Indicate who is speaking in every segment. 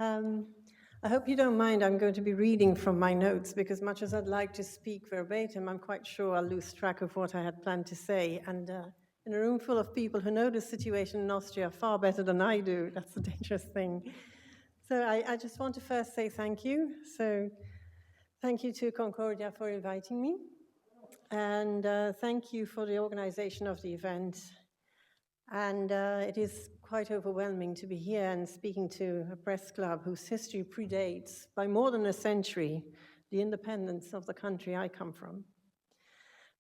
Speaker 1: I hope you don't mind, I'm going to be reading from my notes because much as I'd like to speak verbatim, I'm quite sure I'll lose track of what I had planned to say. And in a room full of people who know the situation in Austria far better than I do, that's a dangerous thing. So I just want to first say thank you. So thank you to Concordia for inviting me. And thank you for the organization of the event. And it is quite overwhelming to be here and speaking to a press club whose history predates by more than a century the independence of the country I come from.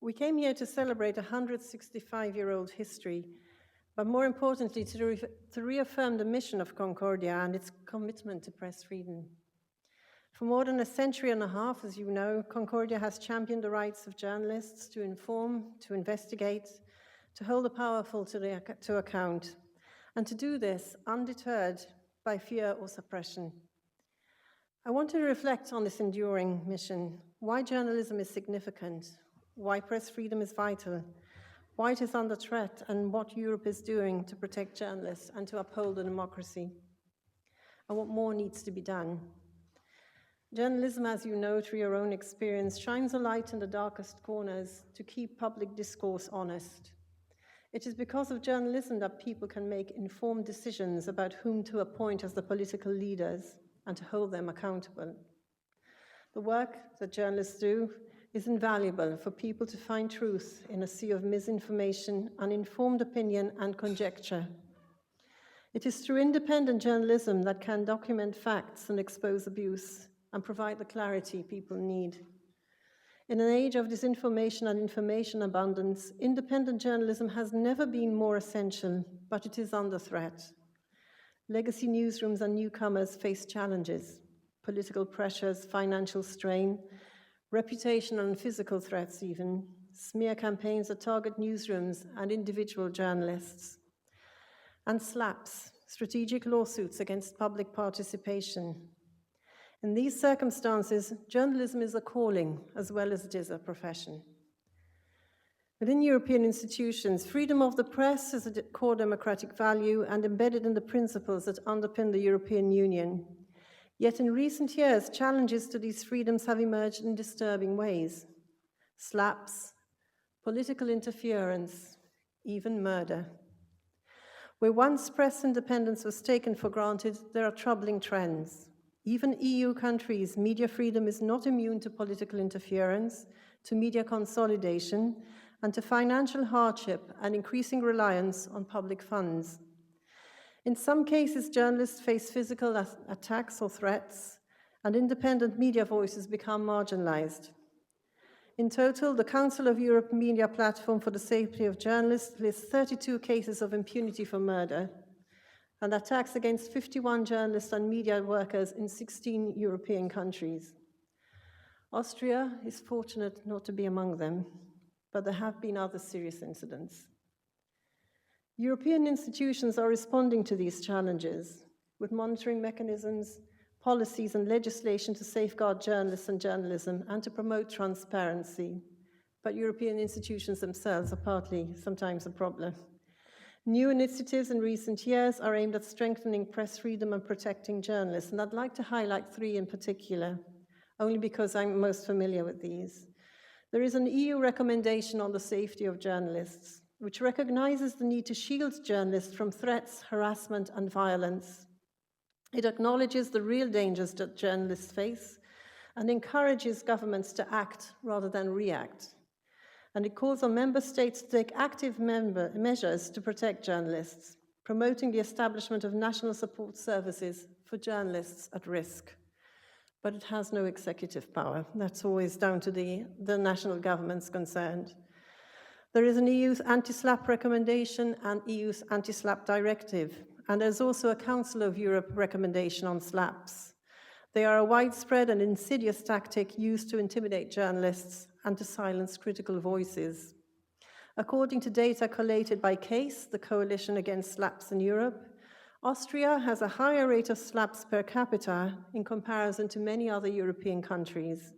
Speaker 1: We came here to celebrate a 165-year-old history, but more importantly, to reaffirm the mission of Concordia and its commitment to press freedom. For more than a century and a half, as you know, Concordia has championed the rights of journalists to inform, to investigate, to hold the powerful to account, and to do this undeterred by fear or suppression. I want to reflect on this enduring mission, why journalism is significant, why press freedom is vital, why it is under threat, and what Europe is doing to protect journalists and to uphold the democracy, and what more needs to be done. Journalism, as you know through your own experience, shines a light in the darkest corners to keep public discourse honest. It is because of journalism that people can make informed decisions about whom to appoint as the political leaders and to hold them accountable. The work that journalists do is invaluable for people to find truth in a sea of misinformation, uninformed opinion, and conjecture. It is through independent journalism that can document facts and expose abuse and provide the clarity people need. In an age of disinformation and information abundance, independent journalism has never been more essential, but it is under threat. Legacy newsrooms and newcomers face challenges, political pressures, financial strain, reputational and physical threats even, smear campaigns that target newsrooms and individual journalists, and slaps, strategic lawsuits against public participation. In these circumstances, journalism is a calling as well as it is a profession. Within European institutions, freedom of the press is a core democratic value and embedded in the principles that underpin the European Union. Yet in recent years, challenges to these freedoms have emerged in disturbing ways. Slaps, political interference, even murder. Where once press independence was taken for granted, there are troubling trends. Even EU countries, media freedom is not immune to political interference, to media consolidation, and to financial hardship and increasing reliance on public funds. In some cases, journalists face physical attacks or threats, and independent media voices become marginalized. In total, the Council of Europe Media Platform for the Safety of Journalists lists 32 cases of impunity for murder, and attacks against 51 journalists and media workers in 16 European countries. Austria is fortunate not to be among them, but there have been other serious incidents. European institutions are responding to these challenges with monitoring mechanisms, policies, and legislation to safeguard journalists and journalism and to promote transparency. But European institutions themselves are partly sometimes a problem. New initiatives in recent years are aimed at strengthening press freedom and protecting journalists, and I'd like to highlight three in particular, only because I'm most familiar with these. There is an EU recommendation on the safety of journalists, which recognizes the need to shield journalists from threats, harassment, and violence. It acknowledges the real dangers that journalists face and encourages governments to act rather than react. And it calls on member states to take active measures to protect journalists, promoting the establishment of national support services for journalists at risk. But it has no executive power. That's always down to the national governments concerned. There is an EU's anti-SLAPP recommendation and EU's anti-SLAPP directive, and there's also a Council of Europe recommendation on SLAPPs. They are a widespread and insidious tactic used to intimidate journalists and to silence critical voices. According to data collated by CASE, the Coalition Against SLAPPs in Europe, Austria has a higher rate of SLAPPs per capita in comparison to many other European countries,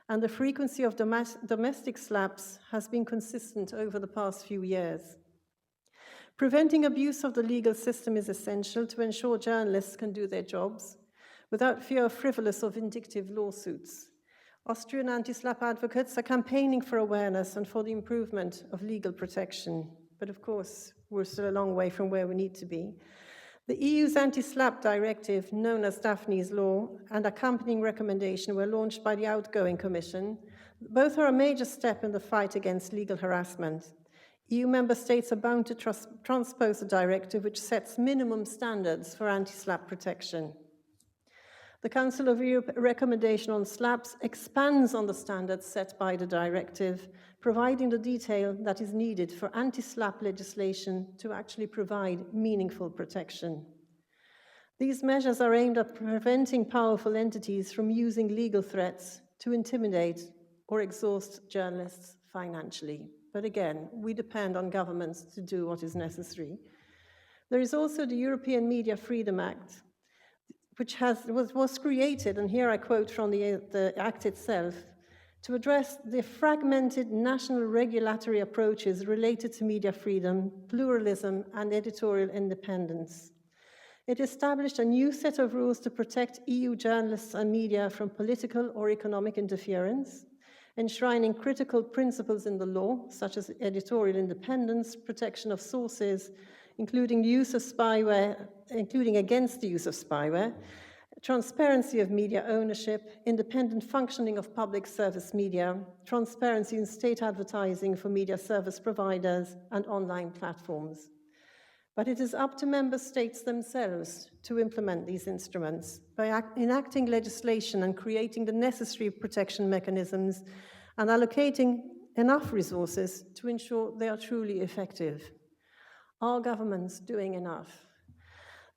Speaker 1: and the frequency of domestic SLAPPs has been consistent over the past few years. Preventing abuse of the legal system is essential to ensure journalists can do their jobs, without fear of frivolous or vindictive lawsuits. Austrian anti-SLAPP advocates are campaigning for awareness and for the improvement of legal protection. But of course, we're still a long way from where we need to be. The EU's anti-SLAPP directive, known as Daphne's Law, and accompanying recommendation were launched by the outgoing Commission. Both are a major step in the fight against legal harassment. EU member states are bound to transpose the directive, which sets minimum standards for anti-SLAPP protection. The Council of Europe recommendation on SLAPPs expands on the standards set by the directive, providing the detail that is needed for anti-SLAPP legislation to actually provide meaningful protection. These measures are aimed at preventing powerful entities from using legal threats to intimidate or exhaust journalists financially. But again, we depend on governments to do what is necessary. There is also the European Media Freedom Act, which was created, and here I quote from the Act itself, to address the fragmented national regulatory approaches related to media freedom, pluralism, and editorial independence. It established a new set of rules to protect EU journalists and media from political or economic interference, enshrining critical principles in the law, such as editorial independence, protection of sources, including use of spyware, including against the use of spyware, transparency of media ownership, independent functioning of public service media, transparency in state advertising for media service providers and online platforms. But it is up to member states themselves to implement these instruments by enacting legislation and creating the necessary protection mechanisms and allocating enough resources to ensure they are truly effective. Are governments doing enough?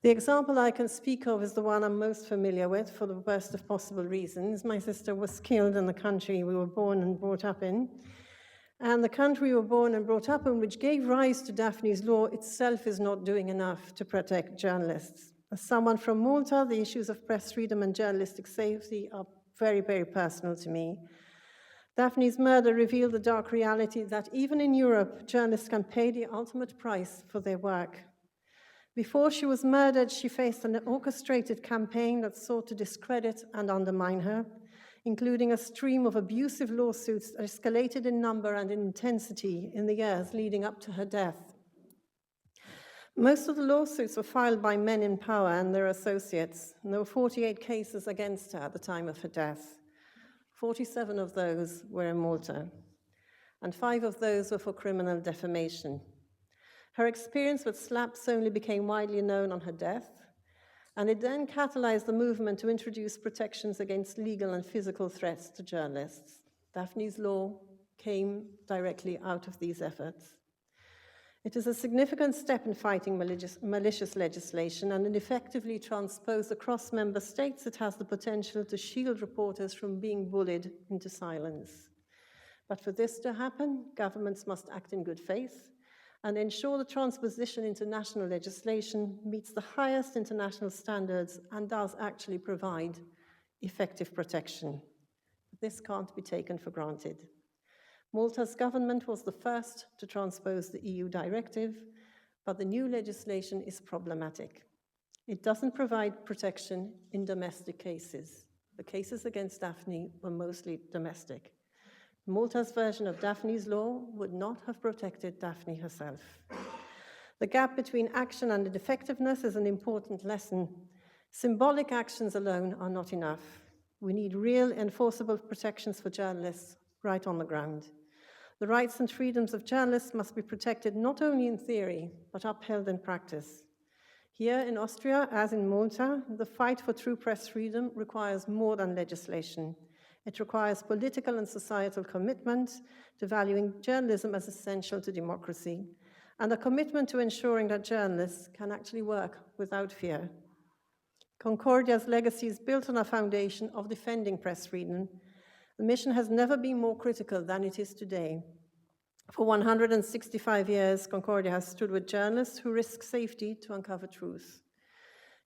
Speaker 1: The example I can speak of is the one I'm most familiar with for the worst of possible reasons. My sister was killed in the country we were born and brought up in. And the country we were born and brought up in, which gave rise to Daphne's Law, itself is not doing enough to protect journalists. As someone from Malta, the issues of press freedom and journalistic safety are very, very personal to me. Daphne's murder revealed the dark reality that even in Europe, journalists can pay the ultimate price for their work. Before she was murdered, she faced an orchestrated campaign that sought to discredit and undermine her, including a stream of abusive lawsuits that escalated in number and in intensity in the years leading up to her death. Most of the lawsuits were filed by men in power and their associates, and there were 48 cases against her at the time of her death. 47 of those were in Malta, and 5 of those were for criminal defamation. Her experience with SLAPPs only became widely known on her death, and it then catalyzed the movement to introduce protections against legal and physical threats to journalists. Daphne's Law came directly out of these efforts. It is a significant step in fighting malicious legislation, and it effectively transposed across member states. It has the potential to shield reporters from being bullied into silence. But for this to happen, governments must act in good faith and ensure the transposition into national legislation meets the highest international standards and does actually provide effective protection. This can't be taken for granted. Malta's government was the first to transpose the EU directive, but the new legislation is problematic. It doesn't provide protection in domestic cases. The cases against Daphne were mostly domestic. Malta's version of Daphne's Law would not have protected Daphne herself. The gap between action and effectiveness is an important lesson. Symbolic actions alone are not enough. We need real enforceable protections for journalists right on the ground. The rights and freedoms of journalists must be protected not only in theory, but upheld in practice. Here in Austria, as in Malta, the fight for true press freedom requires more than legislation. It requires political and societal commitment to valuing journalism as essential to democracy, and a commitment to ensuring that journalists can actually work without fear. Concordia's legacy is built on a foundation of defending press freedom. The mission has never been more critical than it is today. For 165 years, Concordia has stood with journalists who risk safety to uncover truth.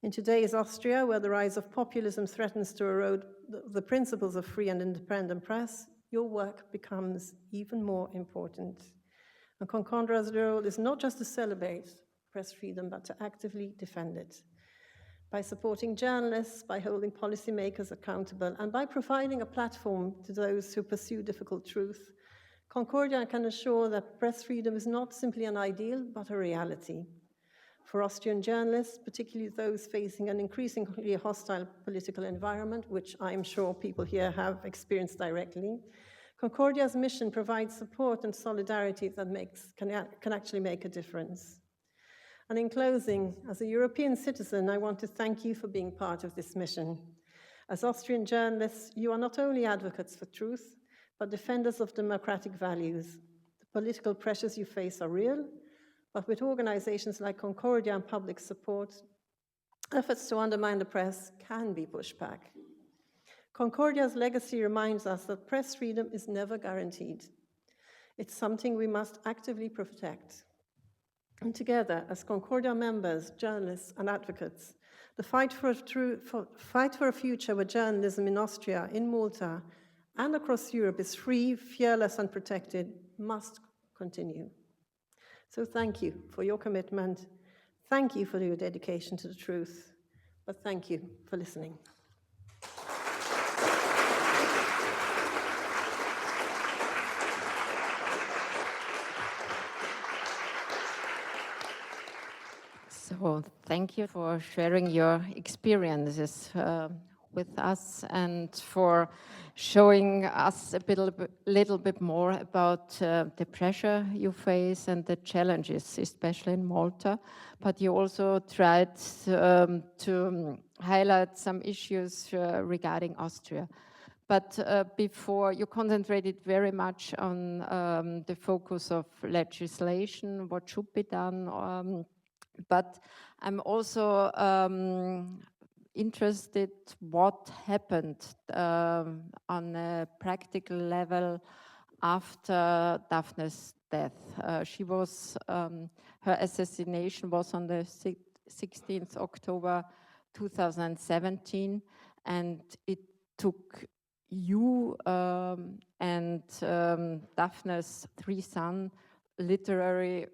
Speaker 1: In today's Austria, where the rise of populism threatens to erode the principles of free and independent press, your work becomes even more important. And Concordia's role is not just to celebrate press freedom, but to actively defend it. by supporting journalists, by holding policymakers accountable, and by providing a platform to those who pursue difficult truth, Concordia can assure that press freedom is not simply an ideal, but a reality. For Austrian journalists, particularly those facing an increasingly hostile political environment, which I'm sure people here have experienced directly, Concordia's mission provides support and solidarity that can actually make a difference. And in closing, as a European citizen, I want to thank you for being part of this mission. As Austrian journalists, you are not only advocates for truth, but defenders of democratic values. The political pressures you face are real, but with organizations like Concordia and public support, efforts to undermine the press can be pushed back. Concordia's legacy reminds us that press freedom is never guaranteed. It's something we must actively protect. And together, as Concordia members, journalists, and advocates, the fight for a future where journalism in Austria, in Malta, and across Europe is free, fearless, and protected must continue. So thank you for your commitment. Thank you for your dedication to the truth. But thank you for listening.
Speaker 2: So thank you for sharing your experiences with us and for showing us a little bit more about the pressure you face and the challenges, especially in Malta. But you also tried to highlight some issues regarding Austria. But before, you concentrated very much on the focus of legislation, what should be done. But I'm also interested what happened on a practical level after Daphne's death. Her assassination was on the 16th October 2017, and it took you and Daphne's 3 sons literally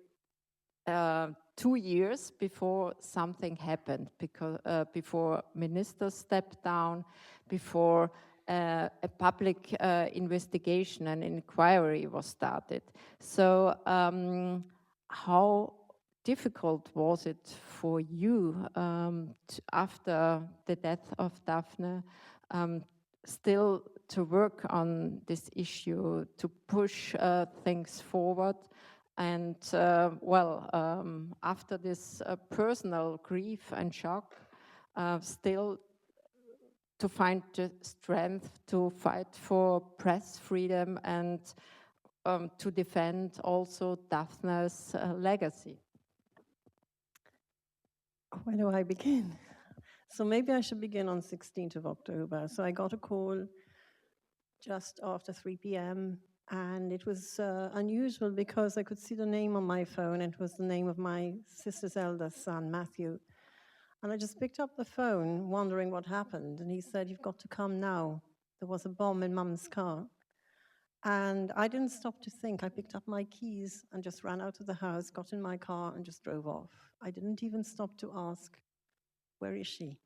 Speaker 2: 2 years before something happened, because before ministers stepped down, before a public investigation and inquiry was started. So how difficult was it for you after the death of Daphne still to work on this issue, to push things forward? And after this personal grief and shock, still to find the strength to fight for press freedom and to defend also Daphne's legacy.
Speaker 1: Where do I begin? So maybe I should begin on 16th of October. So I got a call just after 3 p.m. And it was unusual because I could see the name on my phone. It was the name of my sister's eldest son, Matthew. And I just picked up the phone, wondering what happened. And he said, "You've got to come now. There was a bomb in Mum's car." And I didn't stop to think. I picked up my keys and just ran out of the house, got in my car, and just drove off. I didn't even stop to ask, "Where is she?"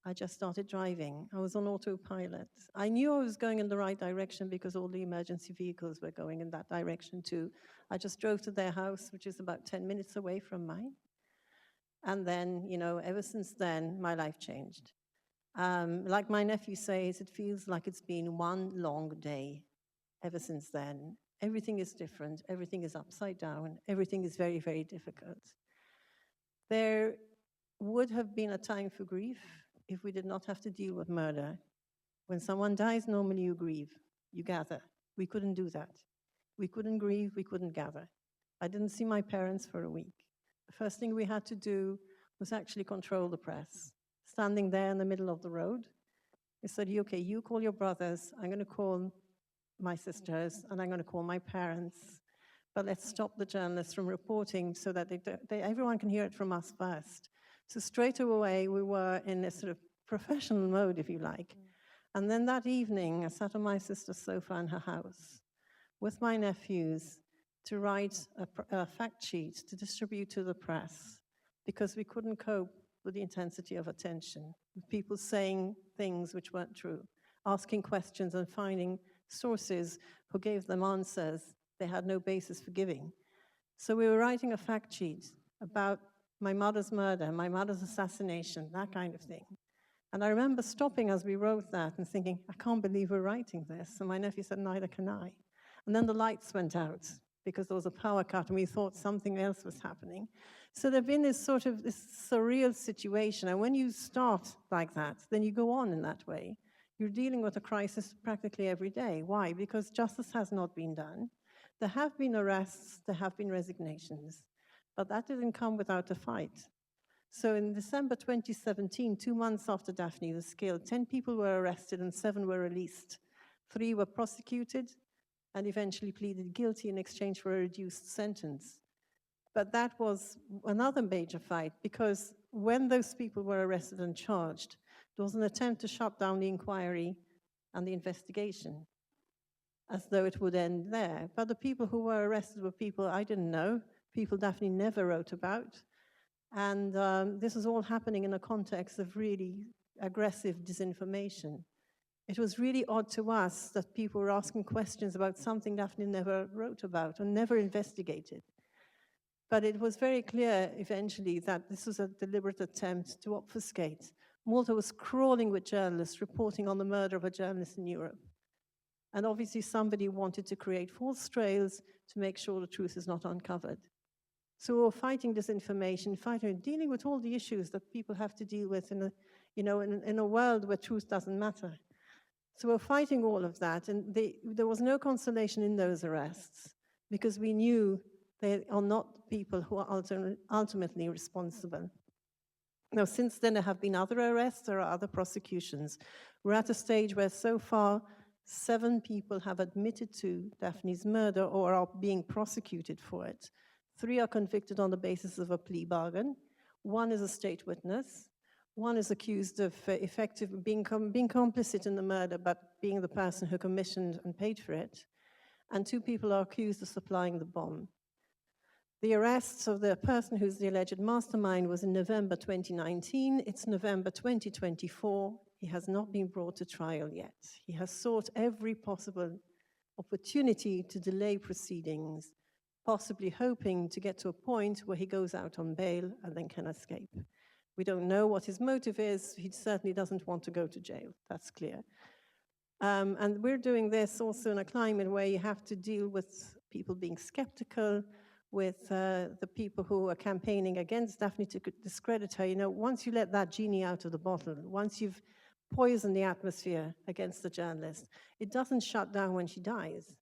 Speaker 1: I just started driving. I was on autopilot. I knew I was going in the right direction because all the emergency vehicles were going in that direction too. I just drove to their house, which is about 10 minutes away from mine. And then, ever since then, my life changed. Like my nephew says, it feels like it's been one long day ever since then. Everything is different. Everything is upside down. Everything is very, very difficult. There would have been a time for grief if we did not have to deal with murder. When someone dies, normally you grieve, you gather. We couldn't do that. We couldn't grieve, we couldn't gather. I didn't see my parents for a week. The first thing we had to do was actually control the press. Standing there in the middle of the road, I said, "Okay, you call your brothers, I'm going to call my sisters, and I'm going to call my parents. But let's stop the journalists from reporting so that everyone can hear it from us first." So straight away, we were in a sort of professional mode, if you like. And then that evening, I sat on my sister's sofa in her house with my nephews to write a fact sheet to distribute to the press because we couldn't cope with the intensity of attention, with people saying things which weren't true, asking questions and finding sources who gave them answers they had no basis for giving. So we were writing a fact sheet about my mother's murder, my mother's assassination, that kind of thing. And I remember stopping as we wrote that and thinking, I can't believe we're writing this. And my nephew said, neither can I. And then the lights went out because there was a power cut and we thought something else was happening. So there've been this sort of this surreal situation. And when you start like that, then you go on in that way. You're dealing with a crisis practically every day. Why? Because justice has not been done. There have been arrests, there have been resignations, but that didn't come without a fight. So in December 2017, 2 months after Daphne was killed, 10 people were arrested and 7 were released. 3 were prosecuted and eventually pleaded guilty in exchange for a reduced sentence. But that was another major fight, because when those people were arrested and charged, there was an attempt to shut down the inquiry and the investigation, as though it would end there. But the people who were arrested were people I didn't know, people Daphne never wrote about. And this was all happening in a context of really aggressive disinformation. It was really odd to us that people were asking questions about something Daphne never wrote about and never investigated. But it was very clear eventually that this was a deliberate attempt to obfuscate. Malta was crawling with journalists reporting on the murder of a journalist in Europe. And obviously somebody wanted to create false trails to make sure the truth is not uncovered. So we're fighting disinformation, dealing with all the issues that people have to deal with in a world where truth doesn't matter. So we're fighting all of that, and there was no consolation in those arrests, because we knew they are not people who are ultimately responsible. Now, since then, there have been other arrests, there are other prosecutions. We're at a stage where so far, 7 people have admitted to Daphne's murder or are being prosecuted for it. 3 are convicted on the basis of a plea bargain. 1 is a state witness. 1 is accused of being complicit in the murder, but being the person who commissioned and paid for it. And 2 people are accused of supplying the bomb. The arrests of the person who's the alleged mastermind was in November 2019. It's November 2024. He has not been brought to trial yet. He has sought every possible opportunity to delay proceedings, possibly hoping to get to a point where he goes out on bail and then can escape. We don't know what his motive is. He certainly doesn't want to go to jail, that's clear. And we're doing this also in a climate where you have to deal with people being skeptical, with the people who are campaigning against Daphne to discredit her. You know, once you let that genie out of the bottle, once you've poisoned the atmosphere against the journalist, it doesn't shut down when she dies.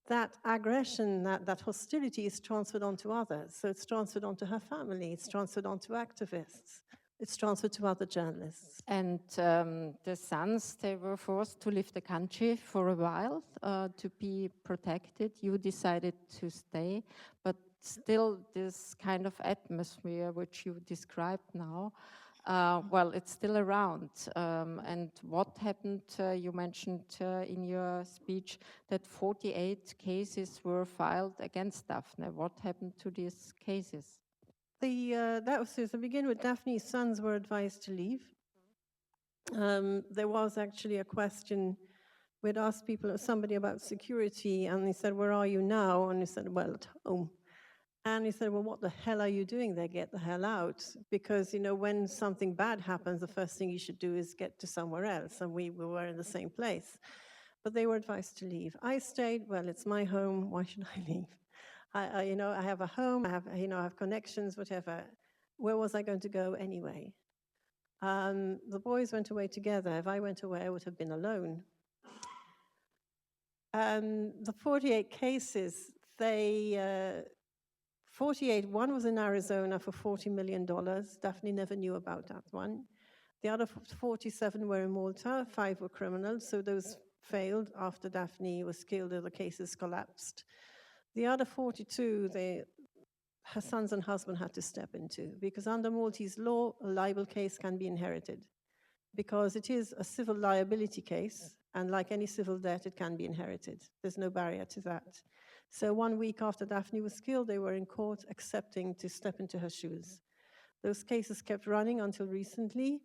Speaker 1: That aggression, that hostility is transferred onto others. So it's transferred onto her family, it's transferred onto activists, it's transferred to other journalists.
Speaker 2: And the sons, they were forced to leave the country for a while to be protected. You decided to stay, but still this kind of atmosphere which you described now, well, it's still around. And what happened, you mentioned in your speech that 48 cases were filed against Daphne. What happened to these cases?
Speaker 1: That was to begin with. Daphne's sons were advised to leave. There was actually a question. We'd asked somebody about security, and they said, "Where are you now?" And he said, "Well, at home." And he said, "Well, what the hell are you doing there? Get the hell out." Because, you know, when something bad happens, the first thing you should do is get to somewhere else. And we were in the same place. But they were advised to leave. I stayed. Well, it's my home. Why should I leave? I have a home. I have connections, whatever. Where was I going to go anyway? The boys went away together. If I went away, I would have been alone. The 48 cases, 48, one was in Arizona for $40 million. Daphne never knew about that one. The other 47 were in Malta, 5 were criminals, so those failed after Daphne was killed, the cases collapsed. The other 42, her sons and husband had to step into, because under Maltese law, a libel case can be inherited, because it is a civil liability case, and like any civil debt, it can be inherited. There's no barrier to that. So 1 week after Daphne was killed, they were in court accepting to step into her shoes. Those cases kept running until recently.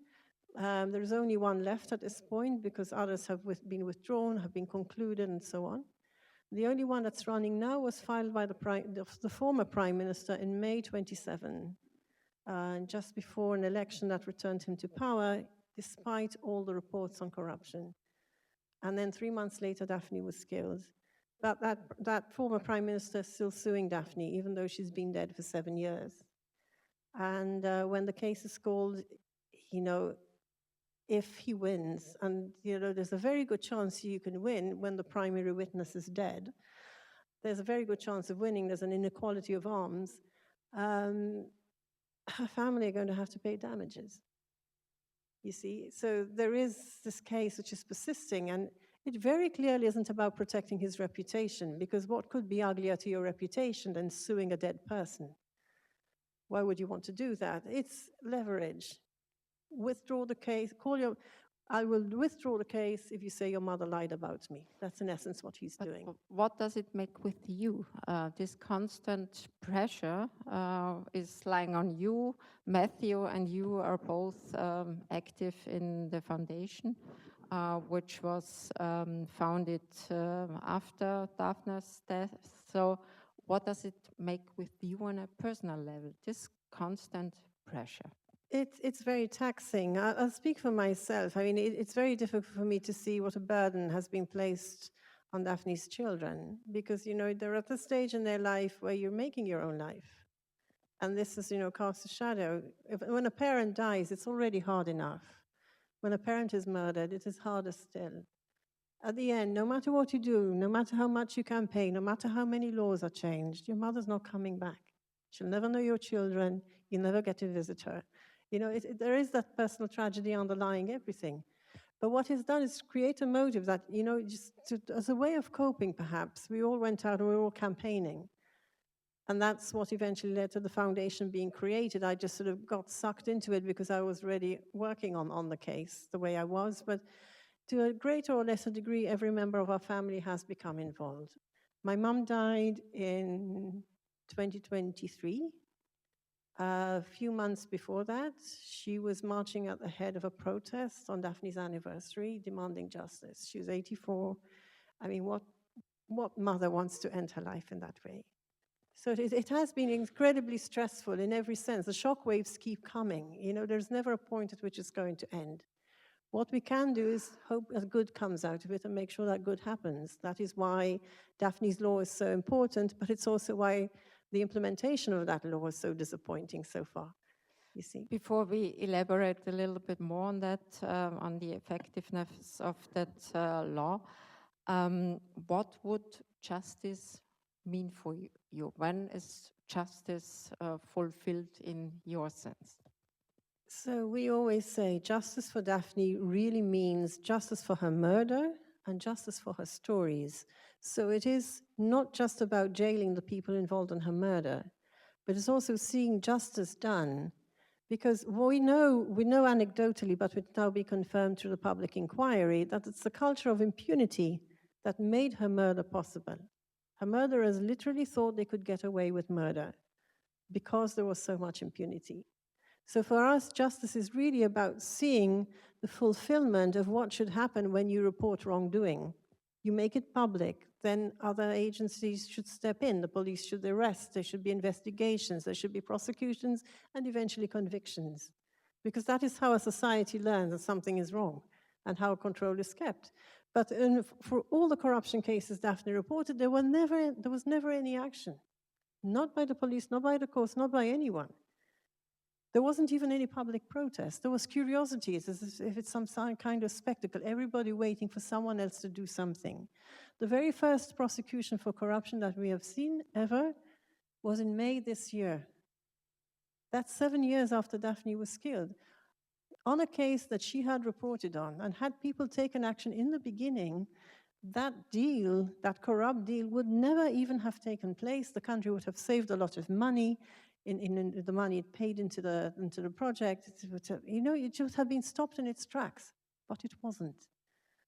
Speaker 1: There is only one left at this point because others have been withdrawn, have been concluded, and so on. The only one that's running now was filed by the former Prime Minister in May 27, just before an election that returned him to power, despite all the reports on corruption. And then 3 months later, Daphne was killed. But that former Prime Minister is still suing Daphne, even though she's been dead for 7 years. And when the case is called, if he wins, and there's a very good chance you can win when the primary witness is dead. There's a very good chance of winning. There's an inequality of arms. Her family are going to have to pay damages. You see, so there is this case which is persisting, and it very clearly isn't about protecting his reputation, because what could be uglier to your reputation than suing a dead person? Why would you want to do that? It's leverage. Withdraw the case, I will withdraw the case if you say your mother lied about me. That's in essence what he's doing.
Speaker 2: What does it make with you? This constant pressure is lying on you. Matthew and you are both active in the foundation, which was founded after Daphne's death. So what does it make with you on a personal level, this constant pressure?
Speaker 1: It's very taxing. I'll speak for myself. I mean, it's very difficult for me to see what a burden has been placed on Daphne's children, because, they're at the stage in their life where you're making your own life. And this is, casts a shadow. When a parent dies, it's already hard enough. When a parent is murdered, it is harder still. At the end, no matter what you do, no matter how much you campaign, no matter how many laws are changed, your mother's not coming back. She'll never know your children. You'll never get to visit her. There is that personal tragedy underlying everything. But what is done is create a motive that, as a way of coping, perhaps. We all went out and we were all campaigning. And that's what eventually led to the foundation being created. I just sort of got sucked into it because I was already working on the case the way I was. But to a greater or lesser degree, every member of our family has become involved. My mum died in 2023. A few months before that, she was marching at the head of a protest on Daphne's anniversary, demanding justice. She was 84. I mean, what mother wants to end her life in that way? So it has been incredibly stressful in every sense. The shock waves keep coming. There's never a point at which it's going to end. What we can do is hope that good comes out of it and make sure that good happens. That is why Daphne's law is so important, but it's also why the implementation of that law is so disappointing so far, you see.
Speaker 2: Before we elaborate a little bit more on that, on the effectiveness of that law, what would justice mean for you? When is justice fulfilled in your sense?
Speaker 1: So we always say justice for Daphne really means justice for her murder and justice for her stories. So it is not just about jailing the people involved in her murder, but it's also seeing justice done. Because we know anecdotally, but it now be confirmed through the public inquiry, that it's the culture of impunity that made her murder possible. Her murderers literally thought they could get away with murder because there was so much impunity. So for us, justice is really about seeing the fulfillment of what should happen when you report wrongdoing. You make it public, then other agencies should step in. The police should arrest, there should be investigations, there should be prosecutions, and eventually convictions. Because that is how a society learns that something is wrong and how control is kept. But for all the corruption cases Daphne reported, there was never any action. Not by the police, not by the courts, not by anyone. There wasn't even any public protest. There was curiosity. It's as if it's some kind of spectacle, everybody waiting for someone else to do something. The very first prosecution for corruption that we have seen ever was in May this year. That's 7 years after Daphne was killed. On a case that she had reported on, and had people taken action in the beginning, that deal, that corrupt deal, would never even have taken place. The country would have saved a lot of money. In the money it paid into the project, it just had been stopped in its tracks, but it wasn't.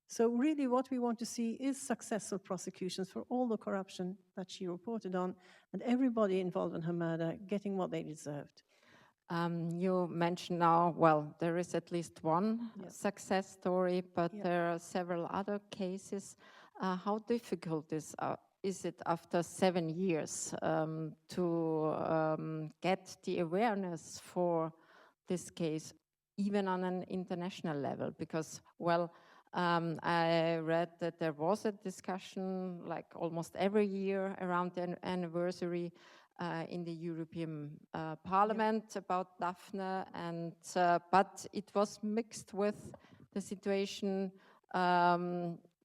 Speaker 1: So really what we want to see is successful prosecutions for all the corruption that she reported on, and everybody involved in her murder getting what they deserved.
Speaker 2: You mentioned now, well, there is at least one success story, but there are several other cases. How difficult is it after 7 years to get the awareness for this case, even on an international level? Because, well, I read that there was a discussion like almost every year around the anniversary in the European Parliament about Daphne, and but it was mixed with the situation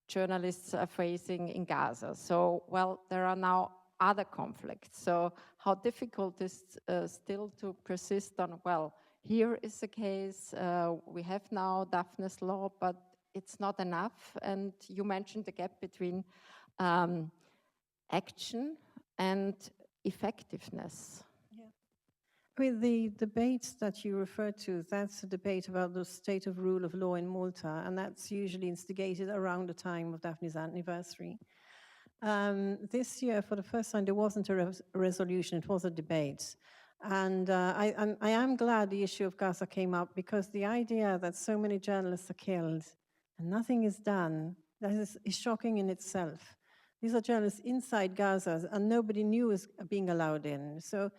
Speaker 2: journalists are facing in Gaza. So, well, there are now other conflicts. So how difficult is still to persist on, well, here is a case, we have now Daphne's law, but it's not enough. And you mentioned the gap between action and effectiveness.
Speaker 1: Yeah. I mean, the debates that you refer to, that's a debate about the state of rule of law in Malta, and that's usually instigated around the time of Daphne's anniversary. This year, for the first time, there wasn't a resolution, it was a debate. And I am glad the issue of Gaza came up, because the idea that so many journalists are killed and nothing is done, that is shocking in itself. These are journalists inside Gaza, and nobody new is being allowed in. So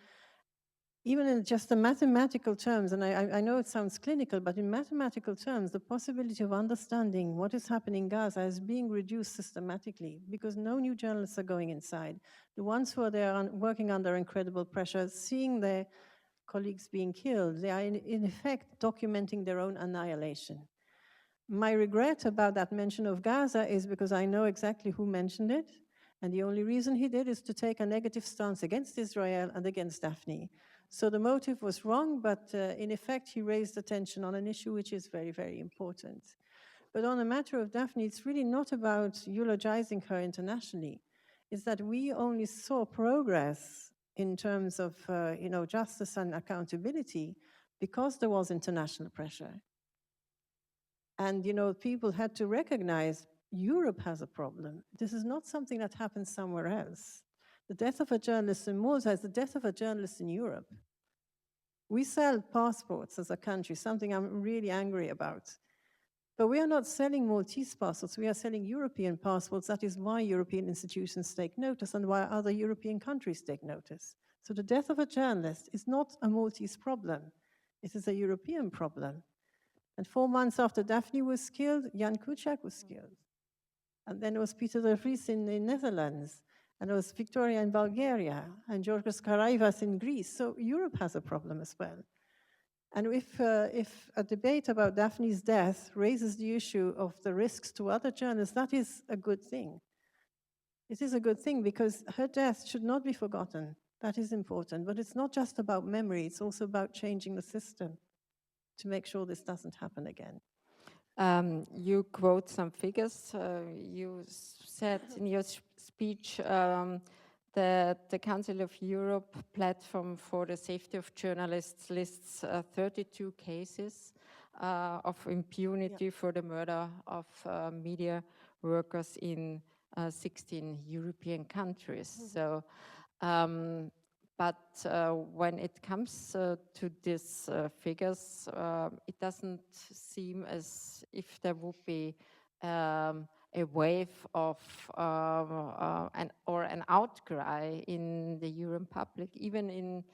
Speaker 1: even in just the mathematical terms, and I know it sounds clinical, but in mathematical terms, the possibility of understanding what is happening in Gaza is being reduced systematically, because no new journalists are going inside. The ones who are there working under incredible pressure, seeing their colleagues being killed, they are in effect documenting their own annihilation. My regret about that mention of Gaza is because I know exactly who mentioned it, and the only reason he did is to take a negative stance against Israel and against Daphne. So the motive was wrong, but in effect he raised attention on an issue which is very, very important. But on the matter of Daphne, it's really not about eulogizing her internationally. It's that we only saw progress in terms of justice and accountability because there was international pressure. And, people had to recognize Europe has a problem. This is not something that happens somewhere else. The death of a journalist in Malta is the death of a journalist in Europe. We sell passports as a country, something I'm really angry about. But we are not selling Maltese passports, we are selling European passports. That is why European institutions take notice and why other European countries take notice. So the death of a journalist is not a Maltese problem. It is a European problem. And 4 months after Daphne was killed, Jan Kuciak was killed. And then it was Peter de Vries in the Netherlands, and it was Victoria in Bulgaria, and Georgios Karaivas in Greece. So Europe has a problem as well. And if a debate about Daphne's death raises the issue of the risks to other journalists, that is a good thing. It is a good thing, because her death should not be forgotten. That is important. But it's not just about memory, it's also about changing the system to make sure this doesn't happen again.
Speaker 2: You quote some figures. You said in your speech that the Council of Europe platform for the safety of journalists lists 32 cases of impunity for the murder of media workers in 16 European countries. So, but when it comes to these figures, it doesn't seem as if there would be a wave of an outcry in the European public, even in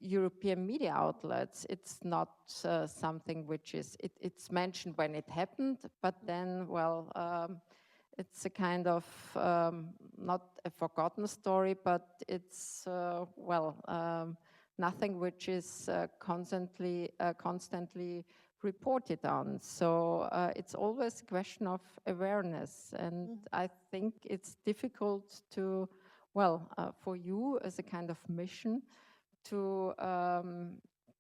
Speaker 2: European media outlets. It's not something which is, it's mentioned when it happened, but then, well, it's a kind of not a forgotten story, but it's nothing which is constantly reported on. So it's always a question of awareness, and I think it's difficult to, for you as a kind of mission to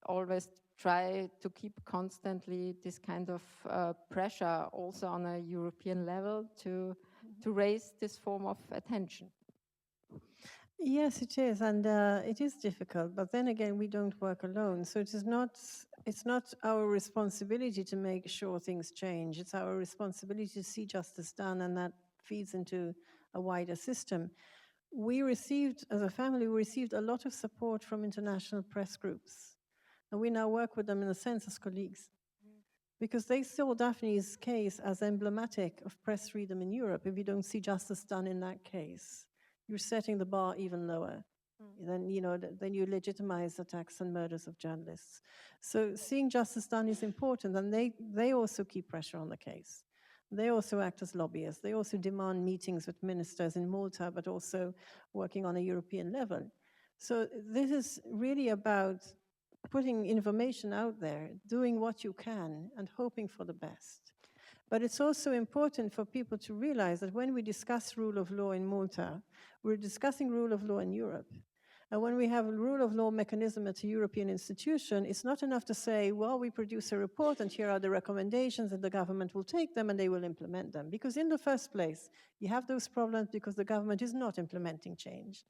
Speaker 2: always try to keep constantly this kind of pressure also on a European level to raise this form of attention.
Speaker 1: Yes, it is, and it is difficult, but then again, we don't work alone. So it's not our responsibility to make sure things change. It's our responsibility to see justice done, and that feeds into a wider system. We received, as a family, a lot of support from international press groups. And we now work with them in a sense as colleagues. Because they saw Daphne's case as emblematic of press freedom in Europe. If you don't see justice done in that case, you're setting the bar even lower. Then, then you legitimize attacks and murders of journalists. So seeing justice done is important, and they also keep pressure on the case. They also act as lobbyists. They also demand meetings with ministers in Malta, but also working on a European level. So this is really about putting information out there, doing what you can, and hoping for the best. But it's also important for people to realize that when we discuss rule of law in Malta, we're discussing rule of law in Europe. And when we have a rule of law mechanism at a European institution, it's not enough to say, well, we produce a report and here are the recommendations and the government will take them and they will implement them. Because in the first place, you have those problems because the government is not implementing change.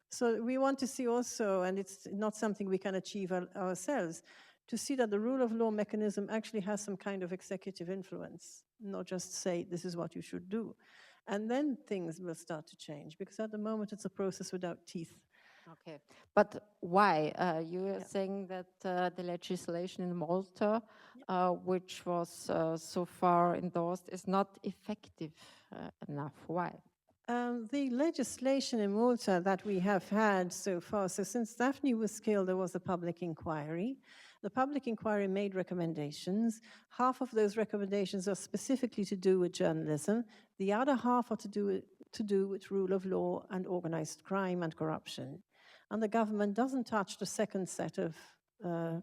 Speaker 1: So we want to see also, and it's not something we can achieve ourselves, to see that the rule of law mechanism actually has some kind of executive influence, not just say, this is what you should do. And then things will start to change, because at the moment it's a process without teeth.
Speaker 2: Okay, but why? You were saying that the legislation in Malta, which was so far endorsed, is not effective enough. Why?
Speaker 1: The legislation in Malta that we have had so far, so since Daphne was killed, there was a public inquiry. The public inquiry made recommendations. Half of those recommendations are specifically to do with journalism. The other half are to do with rule of law and organized crime and corruption. And the government doesn't touch the second set of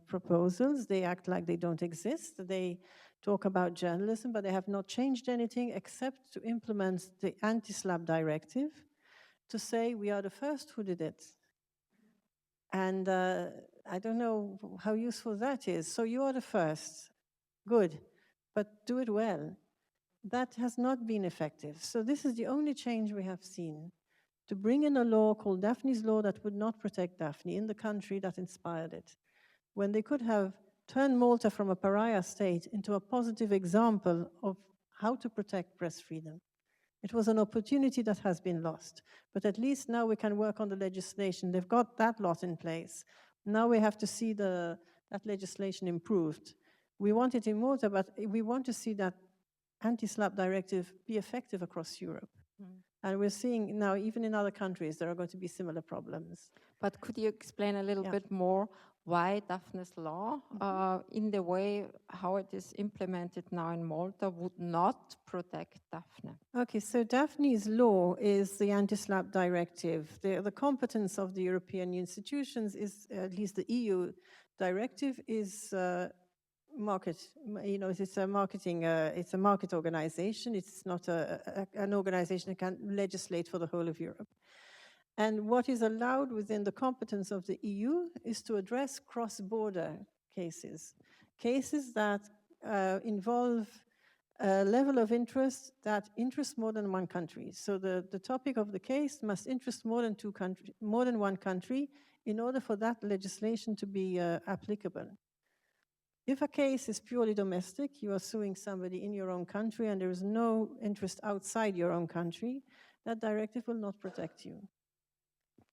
Speaker 1: proposals. They act like they don't exist. They talk about journalism, but they have not changed anything except to implement the anti-SLAPP directive, to say we are the first who did it. And I don't know how useful that is. So you are the first. Good. But do it well. That has not been effective. So this is the only change we have seen, to bring in a law called Daphne's Law that would not protect Daphne in the country that inspired it, when they could have turned Malta from a pariah state into a positive example of how to protect press freedom. It was an opportunity that has been lost, but at least now we can work on the legislation. They've got that lot in place. Now we have to see that legislation improved. We want it in Malta, but we want to see that anti-SLAPP directive be effective across Europe. And we're seeing now, even in other countries, there are going to be similar problems.
Speaker 2: But could you explain a little bit more why Daphne's Law, in the way how it is implemented now in Malta, would not protect Daphne? Okay,
Speaker 1: so Daphne's Law is the anti-SLAPP directive. The competence of the European institutions is, at least the EU directive, is market. It's a market organization. It's not an organization that can legislate for the whole of Europe. And what is allowed within the competence of the EU is to address cross-border cases that involve a level of interest that interests more than one country. So the topic of the case must interest more than one country in order for that legislation to be applicable. If a case is purely domestic, you are suing somebody in your own country and there is no interest outside your own country, that directive will not protect you.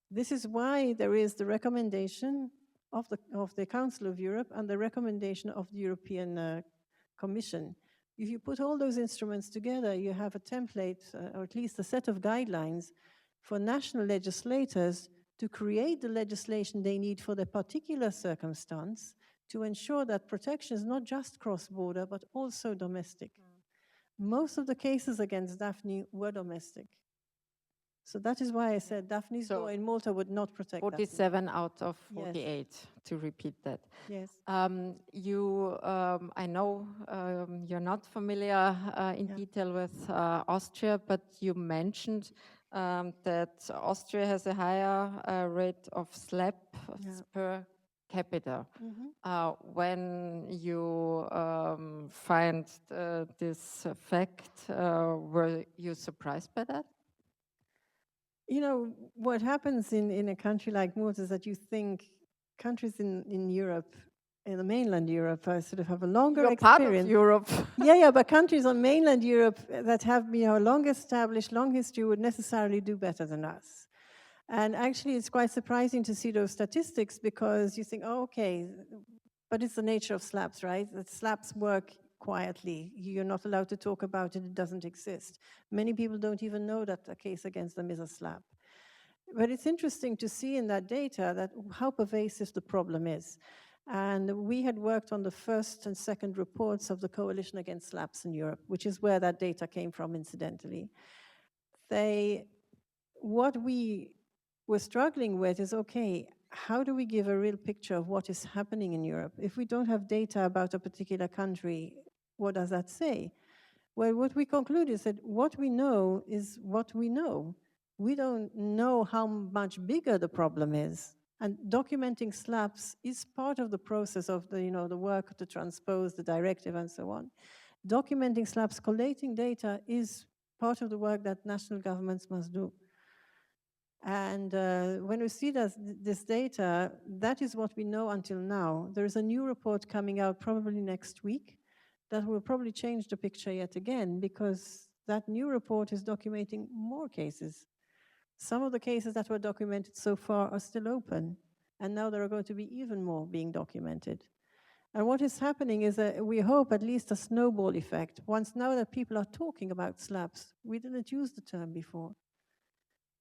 Speaker 1: This is why there is the recommendation of the Council of Europe and the recommendation of the European Commission. If you put all those instruments together, you have a template, or at least a set of guidelines for national legislators to create the legislation they need for their particular circumstance, to ensure that protection is not just cross-border, but also domestic. Most of the cases against Daphne were domestic. So that is why I said Daphne's Law in Malta would not protect
Speaker 2: 47 Daphne. Out of 48, yes. To repeat that.
Speaker 1: Yes.
Speaker 2: I know you're not familiar in detail with Austria, but you mentioned that Austria has a higher rate of SLAPP per capita. When you find this fact, were you surprised by that?
Speaker 1: What happens in a country like Malta is that you think countries in Europe, in the mainland Europe, sort of have a longer experience.
Speaker 2: Part of Europe.
Speaker 1: But countries on mainland Europe that have longer established, long history would necessarily do better than us. And actually, it's quite surprising to see those statistics because you think, oh, okay, but it's the nature of slaps, right? That slaps work quietly. You're not allowed to talk about it. It doesn't exist. Many people don't even know that a case against them is a slap. But it's interesting to see in that data that how pervasive the problem is. And we had worked on the first and second reports of the Coalition Against Slaps in Europe, which is where that data came from, incidentally. What we were struggling with is, okay, how do we give a real picture of what is happening in Europe? If we don't have data about a particular country, what does that say? Well, what we conclude is that what we know is what we know. We don't know how much bigger the problem is. And documenting slaps is part of the process of the work to transpose the directive and so on. Documenting slaps, collating data is part of the work that national governments must do. And when we see this data, that is what we know until now. There is a new report coming out probably next week that will probably change the picture yet again, because that new report is documenting more cases. Some of the cases that were documented so far are still open, and now there are going to be even more being documented. And what is happening is that we hope at least a snowball effect. Once now that people are talking about slaps, we didn't use the term before.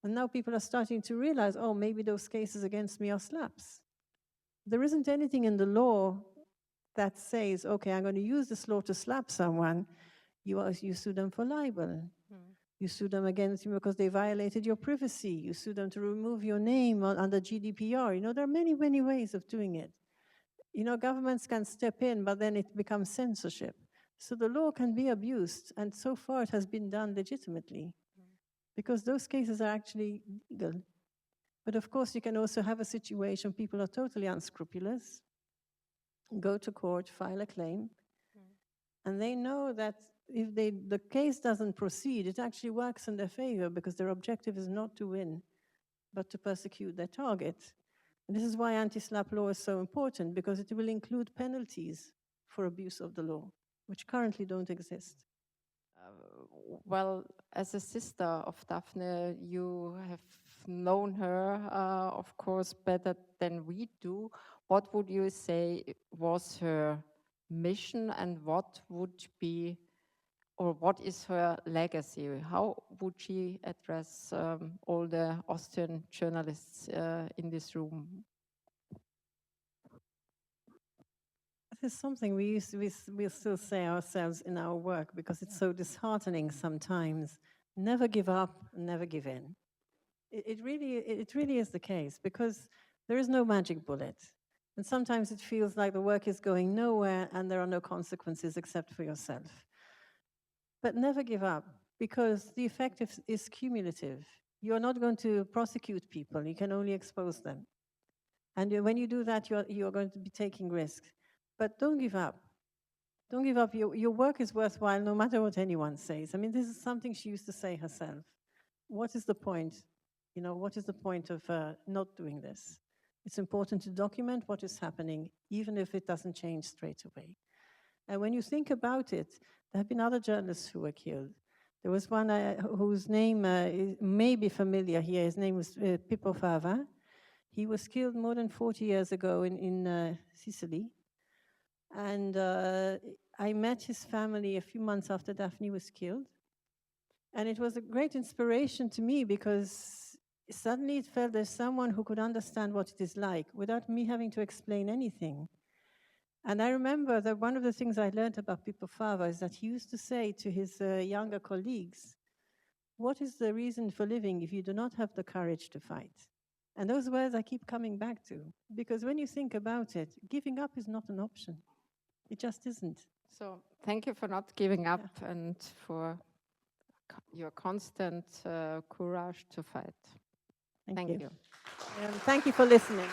Speaker 1: And now people are starting to realize, oh, maybe those cases against me are slaps. There isn't anything in the law that says, okay, I'm going to use this law to slap someone. You sue them for libel. You sue them against because they violated your privacy. You sue them to remove your name under GDPR. There are many, many ways of doing it. Governments can step in, but then it becomes censorship. So the law can be abused, and so far it has been done legitimately, because those cases are actually legal. But of course, you can also have a situation, people are totally unscrupulous, go to court, file a claim, and they know that if the case doesn't proceed, it actually works in their favor, because their objective is not to win, but to persecute their target. And this is why anti-slap law is so important, because it will include penalties for abuse of the law, which currently don't exist.
Speaker 2: Well, as a sister of Daphne, you have known her, of course, better than we do. What would you say was her mission, and what would be, or what is her legacy? How would she address all the Austrian journalists in this room?
Speaker 1: This is something we still say ourselves in our work, because it's so disheartening sometimes. Never give up, never give in. It really is the case, because there is no magic bullet. And sometimes it feels like the work is going nowhere and there are no consequences except for yourself. But never give up, because the effect is cumulative. You're not going to prosecute people, you can only expose them. And when you do that, you're going to be taking risks. But don't give up. Don't give up. Your work is worthwhile no matter what anyone says. I mean, this is something she used to say herself. What is the point? What is the point of not doing this? It's important to document what is happening, even if it doesn't change straight away. And when you think about it, there have been other journalists who were killed. There was one whose name may be familiar here. His name was Pippo Fava. He was killed more than 40 years ago in Sicily. And I met his family a few months after Daphne was killed. And it was a great inspiration to me, because suddenly it felt there's someone who could understand what it is like without me having to explain anything. And I remember that one of the things I learned about Pippo Fava is that he used to say to his younger colleagues, what is the reason for living if you do not have the courage to fight? And those words I keep coming back to, because when you think about it, giving up is not an option. It just isn't.
Speaker 2: So thank you for not giving up, and for your constant courage to fight.
Speaker 1: Thank you.
Speaker 2: You.
Speaker 1: Thank you for listening.